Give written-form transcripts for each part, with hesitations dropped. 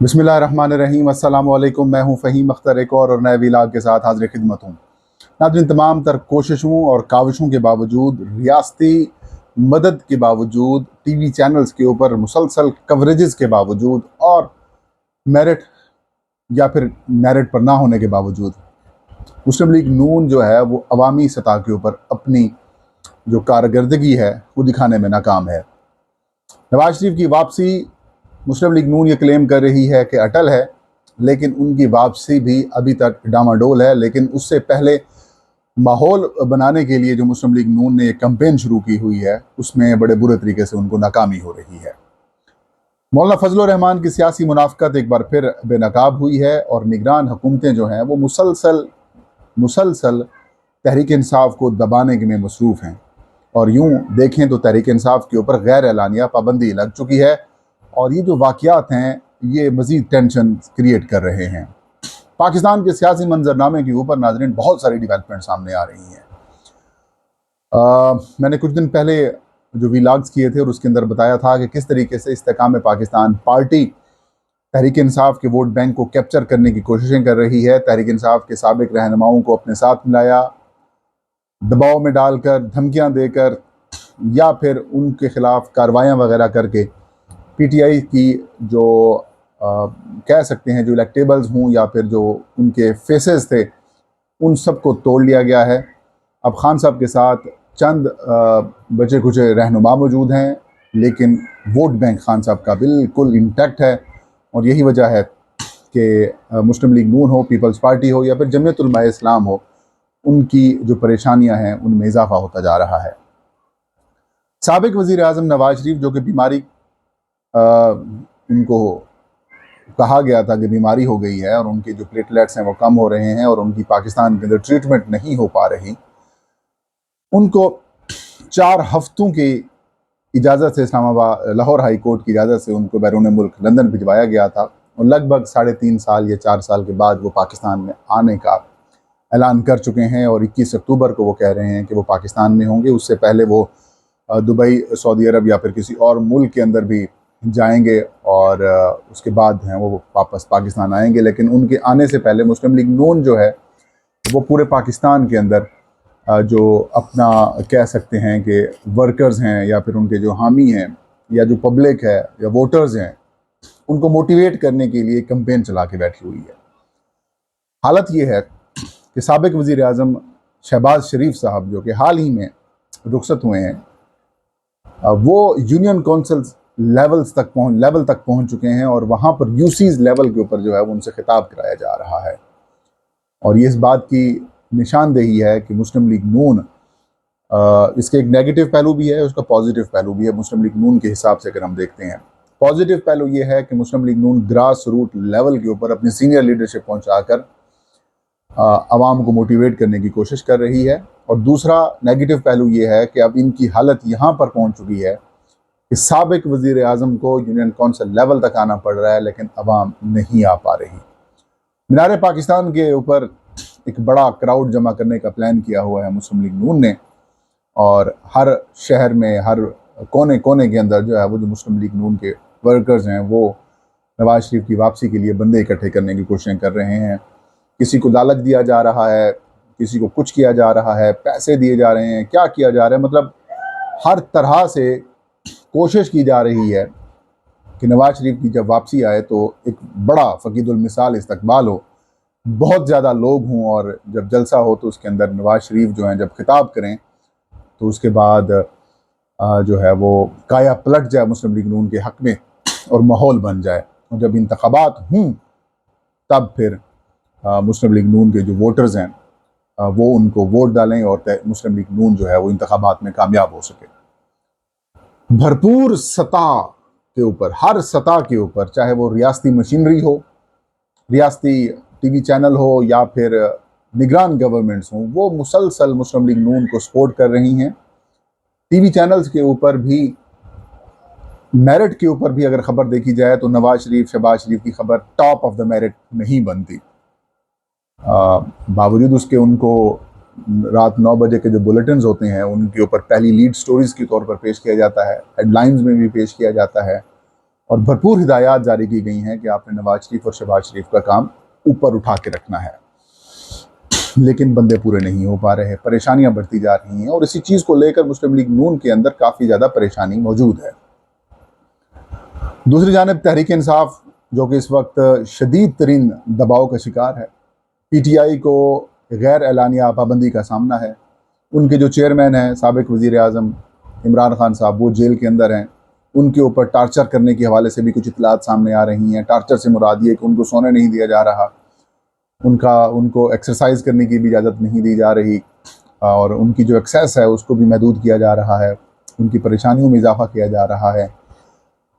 बिस्मिल्लाहिर्रहमानिर्रहीम। अस्सलामु अलैकुम। मैं हूं फ़हीम अख्तर, एक और नए व्लॉग के साथ हाज़िर खिदमत हूं। नाज़रीन, तमाम तर कोशिशों और काविशों के बावजूद, रियासती मदद के बावजूद, टीवी चैनल्स के ऊपर मुसलसल कवरेजेस के बावजूद और मेरिट या फिर मेरिट पर ना होने के बावजूद मुस्लिम लीग नून जो है वो अवामी सतह के ऊपर अपनी जो कारकर्दगी है वो दिखाने में नाकाम है। नवाज शरीफ की वापसी, मुस्लिम लीग नून ये क्लेम कर रही है कि अटल है, लेकिन उनकी वापसी भी अभी तक डामाडोल है। लेकिन उससे पहले माहौल बनाने के लिए जो मुस्लिम लीग नून ने एक कैंपेन शुरू की हुई है, उसमें बड़े बुरे तरीके से उनको नाकामी हो रही है। मौलाना फजल रहमान की सियासी मुनाफकत एक बार फिर बेनकाब हुई है और निगरान हुकूमतें जो हैं वो मुसलसल मुसलसल तहरीक इंसाफ को दबाने में मसरूफ़ हैं। और यूँ देखें तो तहरीक इंसाफ के ऊपर गैर एलानिया पाबंदी लग चुकी है और ये जो वाक़यात हैं ये मज़ीद टेंशन क्रिएट कर रहे हैं। पाकिस्तान के सियासी मंजरनामे के ऊपर नाज़रीन बहुत सारी डेवलपमेंट सामने आ रही हैं। मैंने कुछ दिन पहले जो व्लॉग्स किए थे और उसके अंदर बताया था कि किस तरीके से इस्तेकाम पाकिस्तान पार्टी तहरीक इंसाफ के वोट बैंक को कैप्चर करने की कोशिशें कर रही है। तहरीक इंसाफ के साबिक रहनुमाओं को अपने साथ मिलाया, दबाव में डालकर, धमकियां देकर या फिर उनके ख़िलाफ़ कार्रवाइयाँ वगैरह करके पीटीआई की जो कह सकते हैं जो इलेक्टेबल्स हों या फिर जो उनके फेसेस थे, उन सब को तोड़ लिया गया है। अब खान साहब के साथ चंद बचे खुचे रहनुमा मौजूद हैं, लेकिन वोट बैंक खान साहब का बिल्कुल इंटैक्ट है। और यही वजह है कि मुस्लिम लीग नून हो, पीपल्स पार्टी हो या फिर जमीयत उलमा इस्लाम हो, उनकी जो परेशानियां हैं उनमें इजाफा होता जा रहा है। साबिक वज़ीर आज़म नवाज शरीफ, जो कि बीमारी उनको कहा गया था कि बीमारी हो गई है और उनके जो प्लेटलेट्स हैं वो कम हो रहे हैं और उनकी पाकिस्तान के अंदर ट्रीटमेंट नहीं हो पा रही, उनको 4 हफ्तों की इजाज़त से इस्लामाबाद लाहौर हाई कोर्ट की इजाज़त से उनको बैरून मुल्क लंदन भिजवाया गया था और लगभग 3.5 साल या 4 साल के बाद वो पाकिस्तान में आने का ऐलान कर चुके हैं और 21 अक्टूबर को वो कह रहे हैं कि वो पाकिस्तान में होंगे। उससे पहले वो दुबई, सऊदी अरब या फिर किसी और मुल्क के अंदर भी जाएंगे और उसके बाद हैं वो वापस पाकिस्तान आएंगे। लेकिन उनके आने से पहले मुस्लिम लीग नून जो है वो पूरे पाकिस्तान के अंदर जो अपना कह सकते हैं कि वर्कर्स हैं या फिर उनके जो हामी हैं या जो पब्लिक है या वोटर्स हैं, उनको मोटिवेट करने के लिए कैंपेन चला के बैठी हुई है। हालत ये है कि साबिक वज़ीर आज़म शहबाज शरीफ साहब, जो कि हाल ही में रुखसत हुए हैं, वो यूनियन काउंसिल लेवल तक पहुंच चुके हैं और वहाँ पर यूसीज लेवल के ऊपर जो है वो उनसे खिताब कराया जा रहा है। और ये इस बात की निशानदेही है कि मुस्लिम लीग नून, इसके एक नेगेटिव पहलू भी है, उसका पॉजिटिव पहलू भी है। मुस्लिम लीग नून के हिसाब से अगर हम देखते हैं, पॉजिटिव पहलू ये है कि मुस्लिम लीग नून ग्रास रूट लेवल के ऊपर अपनी सीनियर लीडरशिप पहुँचाकर आवाम को मोटिवेट करने की कोशिश कर रही है। और दूसरा नेगेटिव पहलू ये है कि अब इनकी हालत यहाँ पर पहुँच चुकी है कि साबिक वज़ीर आज़म को यूनियन काउंसिल लेवल तक आना पड़ रहा है, लेकिन अवाम नहीं आ पा रही। मीनार पाकिस्तान के ऊपर एक बड़ा क्राउड जमा करने का प्लान किया हुआ है मुस्लिम लीग नून ने और हर शहर में, हर कोने कोने के अंदर जो है वो जो मुस्लिम लीग नून के वर्कर्स हैं वो नवाज शरीफ की वापसी के लिए बंदे इकट्ठे करने की कोशिशें कर रहे हैं। किसी को लालच दिया जा रहा है, किसी को कुछ किया जा रहा है, पैसे दिए जा रहे हैं, क्या किया जा रहा है, मतलब हर तरह से कोशिश की जा रही है कि नवाज शरीफ की जब वापसी आए तो एक बड़ा फ़कीदुल मिसाल इस्तकबाल हो, बहुत ज़्यादा लोग हों और जब जलसा हो तो उसके अंदर नवाज शरीफ जो हैं जब खिताब करें तो उसके बाद जो है वो काया पलट जाए मुस्लिम लीग नून के हक़ में और माहौल बन जाए। और जब इंतखाबात हों तब फिर मुस्लिम लीग नून के जो वोटर्स हैं वो उनको वोट डालें और मुस्लिम लीग नून जो है वो इंतखाबात में कामयाब हो सके। भरपूर सतह के ऊपर, हर सतह के ऊपर, चाहे वो रियासती मशीनरी हो, रियासती टीवी चैनल हो या फिर निगरान गवर्नमेंट्स हों, वो मुसलसल मुस्लिम लीग नून को सपोर्ट कर रही हैं। टीवी चैनल्स के ऊपर भी, मेरिट के ऊपर भी अगर ख़बर देखी जाए तो नवाज शरीफ, शहबाज शरीफ की खबर टॉप ऑफ द मेरिट नहीं बनती। बावजूद उसके उनको रात 9 बजे के जो बुलेटिन्स होते हैं उनके ऊपर पहली लीड स्टोरीज़ के तौर पर पेश किया जाता है, हेडलाइंस में भी पेश किया जाता है और भरपूर हिदायत जारी की गई हैं कि आपने नवाज शरीफ और शहबाज शरीफ का काम ऊपर उठा के रखना है, लेकिन बंदे पूरे नहीं हो पा रहे हैं, परेशानियां बढ़ती जा रही हैं और इसी चीज़ को लेकर मुस्लिम लीग नून के अंदर काफ़ी ज़्यादा परेशानी मौजूद है। दूसरी जानिब तहरीक इंसाफ जो कि इस वक्त शदीद तरीन दबाव का शिकार है, PTI को गैर एलानिया पाबंदी का सामना है। उनके जो चेयरमैन हैं साबिक वज़ीर आज़म इमरान खान साहब, वो जेल के अंदर हैं। उनके ऊपर टार्चर करने के हवाले से भी कुछ इतलात सामने आ रही हैं। टार्चर से मुराद ये कि उनको सोने नहीं दिया जा रहा, उनको एक्सरसाइज करने की भी इजाज़त नहीं दी जा रही और उनकी जो एक्सेस है उसको भी महदूद किया जा रहा है, उनकी परेशानियों में इजाफा किया जा रहा है।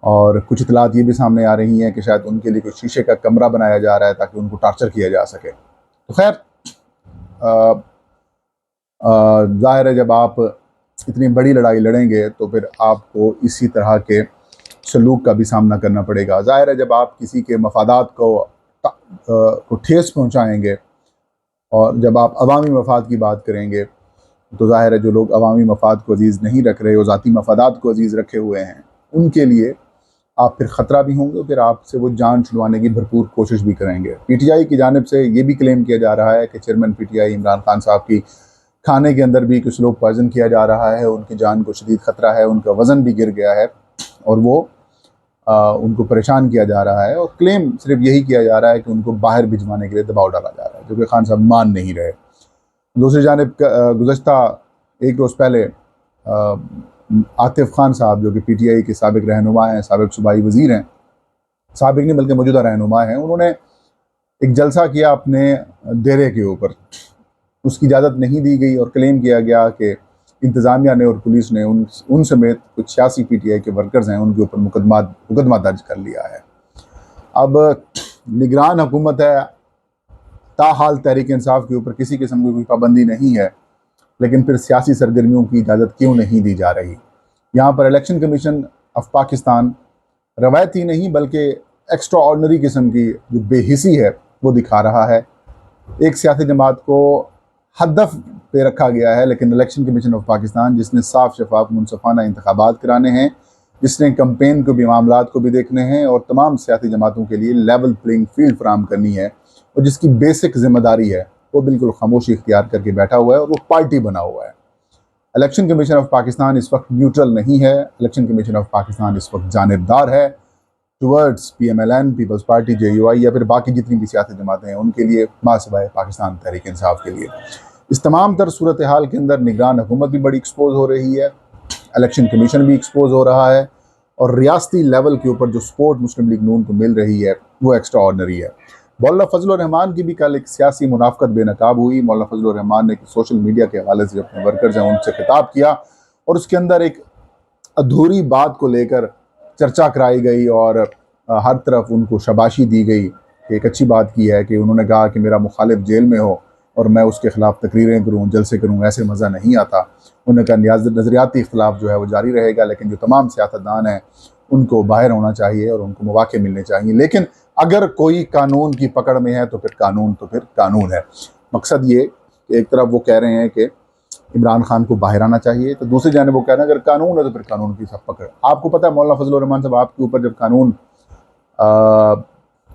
और कुछ इतलात ये भी सामने आ रही हैं कि शायद उनके लिए कोई शीशे का कमरा बनाया जा रहा है ताकि उनको टार्चर किया जा सके। तो खैर, ज़ाहिर है जब आप इतनी बड़ी लड़ाई लड़ेंगे तो फिर आपको इसी तरह के सलूक का भी सामना करना पड़ेगा। ज़ाहिर है जब आप किसी के मफादात को ठेस पहुंचाएंगे और जब आप अवामी मफाद की बात करेंगे तो ज़ाहिर है जो लोग अवामी मफाद को अजीज़ नहीं रख रहे और ज़ाती मफादात को अजीज़ रखे हुए हैं, उनके लिए आप फिर ख़तरा भी होंगे, फिर आपसे वो जान छुड़वाने की भरपूर कोशिश भी करेंगे। PTI की जानिब से ये भी क्लेम किया जा रहा है कि चेयरमैन PTI इमरान खान साहब की खाने के अंदर भी कुछ लोग पॉइजन किया जा रहा है, उनकी जान को शदीद ख़तरा है, उनका वज़न भी गिर गया है और वो उनको परेशान किया जा रहा है। और क्लेम सिर्फ यही किया जा रहा है कि उनको बाहर भिजवाने के लिए दबाव डाला जा रहा है, जो कि खान साहब मान नहीं रहे। दूसरी जानिब गुज़श्ता एक रोज़ पहले आतिफ खान साहब जो कि PTI के साबिक रहनुमा हैं, साबिक सूबाई वज़ीर हैं, साबिक नहीं बल्कि मौजूदा रहनुमा हैं, उन्होंने एक जलसा किया अपने डेरे के ऊपर। उसकी इजाज़त नहीं दी गई और क्लेम किया गया कि इंतज़ामिया ने और पुलिस ने उन समेत कुछ 86 PTI के वर्कर्स हैं, उनके ऊपर मुकदमा दर्ज कर लिया है। अब निगरान हुकूमत है, ताहाल तहरीक इंसाफ के ऊपर किसी किस्म की कोई पाबंदी नहीं है, लेकिन फिर सियासी सरगर्मियों की इजाज़त क्यों नहीं दी जा रही? यहाँ पर इलेक्शन कमीशन ऑफ पाकिस्तान रवायती नहीं बल्कि एक्स्ट्रा ऑर्डनरी किस्म की जो बेहिसी है वो दिखा रहा है। एक सियासी जमात को हदफ पे रखा गया है, लेकिन इलेक्शन कमीशन ऑफ पाकिस्तान जिसने साफ शफाफ मुनसफाना इंतखाबात कराने हैं, जिसने कैंपेन को भी मामलात को भी देखने हैं और तमाम सियासी जमातों के लिए लेवल प्लेइंग फील्ड फराम करनी है और जिसकी बेसिक जिम्मेदारी है, वो बिल्कुल खामोशी इख्तियार करके बैठा हुआ है और वो पार्टी बना हुआ है। इलेक्शन कमीशन ऑफ पाकिस्तान इस वक्त न्यूट्रल नहीं है। इलेक्शन कमीशन ऑफ पाकिस्तान इस वक्त जानिबदार है towards PMLN, Peoples Party, JUI या फिर बाकी जितनी भी सियासी जमातें हैं उनके लिए, मासिवाए पाकिस्तान तहरीक इंसाफ के लिए। इस तमाम तर सूरत हाल के अंदर निगरान हुकूमत भी बड़ी एक्सपोज हो रही है, इलेक्शन कमीशन भी एक्सपोज हो रहा है और रियासती लेवल के ऊपर जो सपोर्ट मुस्लिम लीग नून को मिल रही है वो एक्स्ट्रा ऑर्डनरी है। मौलाना फजल रहमान की भी कल एक सियासी मुनाफकत बेनकाब हुई। मौलाना फजल रहमान ने सोशल मीडिया के हवाले से अपने वर्कर्स हैं उनसे खिताब किया और उसके अंदर एक अधूरी बात को लेकर चर्चा कराई गई और हर तरफ उनको शाबाशी दी गई कि एक अच्छी बात की है कि उन्होंने कहा कि मेरा मुखालिफ जेल में हो और मैं उसके ख़िलाफ़ तकरीरें करूँ, जलसे करूँ, ऐसे मज़ा नहीं आता। उन्होंने कहा नज़रियाती इख्तलाफ जो है वो जारी रहेगा, लेकिन जो तमाम सियासतदान हैं उनको बाहर होना चाहिए और उनको मौके मिलने चाहिए। लेकिन अगर कोई कानून की पकड़ में है तो फिर कानून है। मकसद ये कि एक तरफ वो कह रहे हैं कि इमरान खान को बाहर आना चाहिए, तो दूसरी जानिब वो कह रहे हैं अगर कानून है तो फिर कानून की सब पकड़। आपको पता है मौलाना फजल रहमान साहब आपके ऊपर जब कानून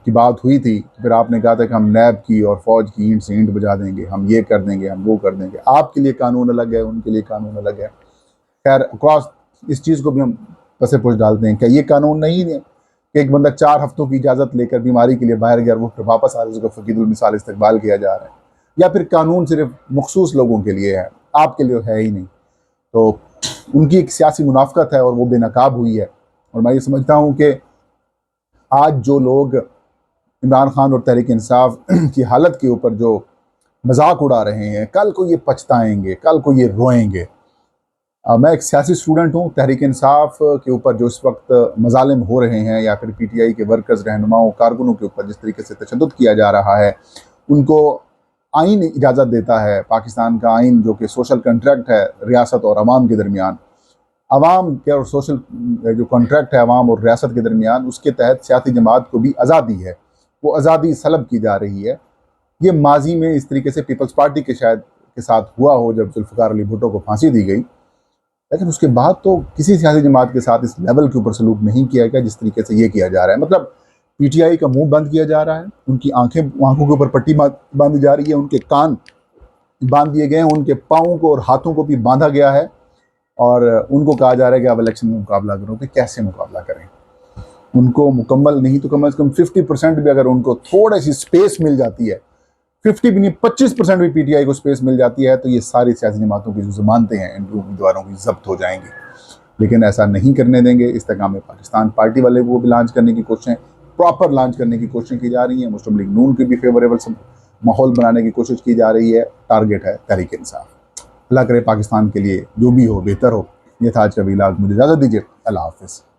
की बात हुई थी तो फिर आपने कहा था कि हम नैब की और फौज की ईंट से ईंट बजा देंगे, हम ये कर देंगे, हम वो कर देंगे। आपके लिए कानून अलग है, उनके लिए कानून अलग है। खैर अक्रॉस इस चीज़ को भी हम पसे पुछ डालते हैं, क्या ये कानून नहीं है कि एक बंदा 4 हफ्तों की इजाज़त लेकर बीमारी के लिए बाहर गया, वो फिर वापस आ रहा है, उसका फ़कीदुल मिसाल इस्तकबाल किया जा रहा है? या फिर कानून सिर्फ मखसूस लोगों के लिए है, आपके लिए है ही नहीं? तो उनकी एक सियासी मुनाफकत है और वो बेनकाब हुई है। और मैं ये समझता हूँ कि आज जो लोग इमरान खान और तहरीक इंसाफ की हालत के ऊपर जो मजाक उड़ा रहे हैं, कल को ये पछताएंगे, कल को ये रोएंगे। मैं एक सियासी स्टूडेंट हूँ। तहरीक इंसाफ के ऊपर जो इस वक्त मजालिम हो रहे हैं या फिर PTI के वर्कर्स, रहनुमाओं, कारकुनों के ऊपर जिस तरीके से तशद्दुद किया जा रहा है, उनको आइन इजाज़त देता है, पाकिस्तान का आइन जो कि सोशल कॉन्ट्रैक्ट है रियासत और अवाम के दरमियान, अवाम के और सोशल जो कॉन्ट्रैक्ट है अवाम और रियासत के दरमियान, उसके तहत सियासी जमात को भी आज़ादी है, वो आज़ादी सलब की जा रही है। ये माजी में इस तरीके से पीपल्स पार्टी के शायद के साथ हुआ हो जब जुल्फ़िकार अली भुट्टो को फांसी दी गई, लेकिन उसके बाद तो किसी सियासी जमात के साथ इस लेवल के ऊपर सलूक नहीं किया गया जिस तरीके से ये किया जा रहा है। मतलब पीटीआई का मुंह बंद किया जा रहा है, उनकी आंखों के ऊपर पट्टी बांधी जा रही है, उनके कान बांध दिए गए हैं, उनके पाँव को और हाथों को भी बांधा गया है, और उनको कहा जा रहा है कि आप इलेक्शन में मुकाबला करो। कि कैसे मुकाबला करें? उनको मुकम्मल नहीं तो कम से कम 50% भी अगर उनको थोड़ी सी स्पेस मिल जाती है, 50 भी नहीं 25% भी पीटीआई को स्पेस मिल जाती है, तो ये सारी सियासी जमातों की जो जमानतें हैं इन उम्मीदवारों की जब्त हो जाएंगी। लेकिन ऐसा नहीं करने देंगे। इस्तेकाम पाकिस्तान पार्टी वाले वो भी लॉन्च करने की कोशिशें, प्रॉपर लॉन्च करने की कोशिशें की जा रही हैं। मुस्लिम लीग नून की भी फेवरेबल माहौल बनाने की कोशिश की जा रही है। टारगेट है तहरीक इंसाफ। अल्लाह करे पाकिस्तान के लिए जो भी हो बेहतर हो। ये था आज का व्लॉग। मुझे इजाज़त दीजिए। अल्लाह हाफिज़।